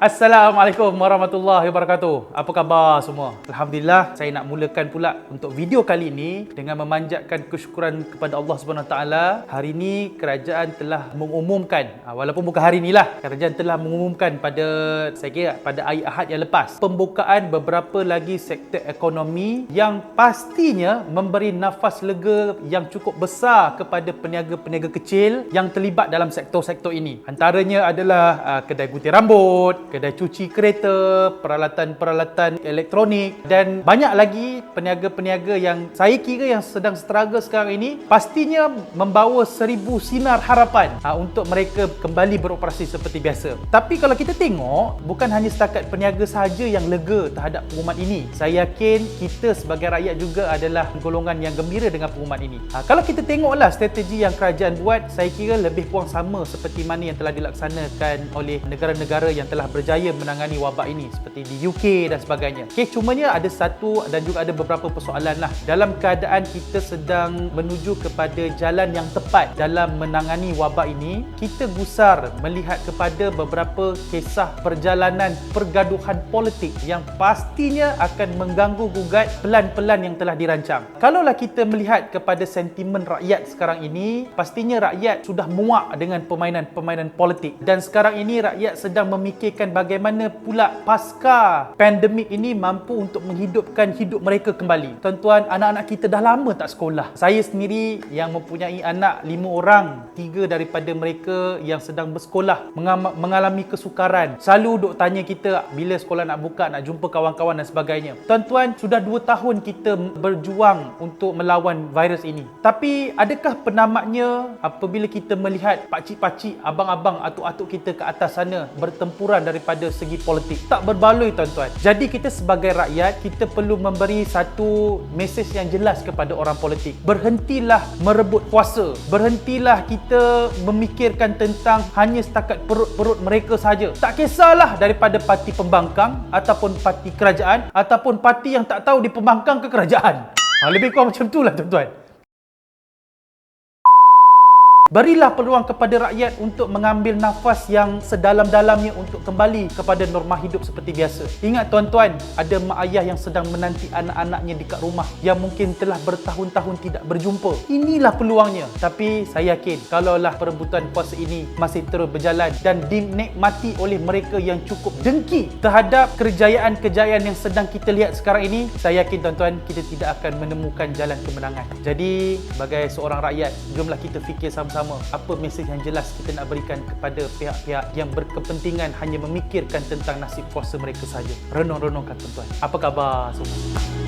Assalamualaikum warahmatullahi wabarakatuh. Apa khabar semua? Alhamdulillah, saya nak mulakan pula untuk video kali ini dengan memanjatkan kesyukuran kepada Allah Subhanahu Taala. Hari ini kerajaan telah mengumumkan, walaupun bukan hari inilah, kerajaan telah mengumumkan pada hari Ahad yang lepas, pembukaan beberapa lagi sektor ekonomi yang pastinya memberi nafas lega yang cukup besar kepada peniaga-peniaga kecil yang terlibat dalam sektor-sektor ini. Antaranya adalah kedai gunting rambut, kedai cuci kereta, peralatan-peralatan elektronik dan banyak lagi peniaga-peniaga yang saya kira yang sedang struggle sekarang ini pastinya membawa 1000 sinar harapan untuk mereka kembali beroperasi seperti biasa. Tapi kalau kita tengok, bukan hanya setakat peniaga sahaja yang lega terhadap pengumuman ini. Saya yakin kita sebagai rakyat juga adalah golongan yang gembira dengan pengumuman ini. Kalau kita tengoklah strategi yang kerajaan buat, saya kira lebih kurang sama seperti mana yang telah dilaksanakan oleh negara-negara yang telah berjaya menangani wabak ini seperti di UK dan sebagainya. Okey, cumanya ada satu dan juga ada beberapa persoalan lah. Dalam keadaan kita sedang menuju kepada jalan yang tepat dalam menangani wabak ini, kita gusar melihat kepada beberapa kisah perjalanan pergaduhan politik yang pastinya akan mengganggu gugat pelan-pelan yang telah dirancang. Kalaulah kita melihat kepada sentimen rakyat sekarang ini, pastinya rakyat sudah muak dengan permainan-permainan politik dan sekarang ini rakyat sedang memikirkan bagaimana pula pasca pandemik ini mampu untuk menghidupkan hidup mereka kembali. Tuan-tuan, anak-anak kita dah lama tak sekolah. Saya sendiri yang mempunyai anak 5 orang, 3 daripada mereka yang sedang bersekolah mengalami kesukaran. Selalu duk tanya kita bila sekolah nak buka, nak jumpa kawan-kawan dan sebagainya. Tuan-tuan, sudah 2 tahun kita berjuang untuk melawan virus ini. Tapi adakah penamatnya apabila kita melihat pakcik-pakcik, abang-abang, atuk-atuk kita ke atas sana bertempuran daripada segi politik? Tak berbaloi, tuan-tuan. Jadi kita sebagai rakyat, kita perlu memberi satu mesej yang jelas kepada orang politik. Berhentilah merebut kuasa. Berhentilah kita memikirkan tentang hanya setakat perut-perut mereka saja. Tak kisahlah daripada parti pembangkang ataupun parti kerajaan ataupun parti yang tak tahu di pembangkang ke kerajaan. Lebih kurang macam itulah, tuan-tuan. Berilah peluang kepada rakyat untuk mengambil nafas yang sedalam-dalamnya untuk kembali kepada norma hidup seperti biasa. Ingat tuan-tuan, ada mak ayah yang sedang menanti anak-anaknya dekat rumah yang mungkin telah bertahun-tahun tidak berjumpa. Inilah peluangnya. Tapi saya yakin kalaulah perebutan kuasa ini masih terus berjalan dan dinikmati oleh mereka yang cukup dengki terhadap kejayaan-kejayaan yang sedang kita lihat sekarang ini, saya yakin tuan-tuan, kita tidak akan menemukan jalan kemenangan. Jadi, sebagai seorang rakyat, jomlah kita fikir sama-sama apa mesej yang jelas kita nak berikan kepada pihak-pihak yang berkepentingan hanya memikirkan tentang nasib kuasa mereka saja. Renung-renungkan, tuan-tuan. Apa khabar semua?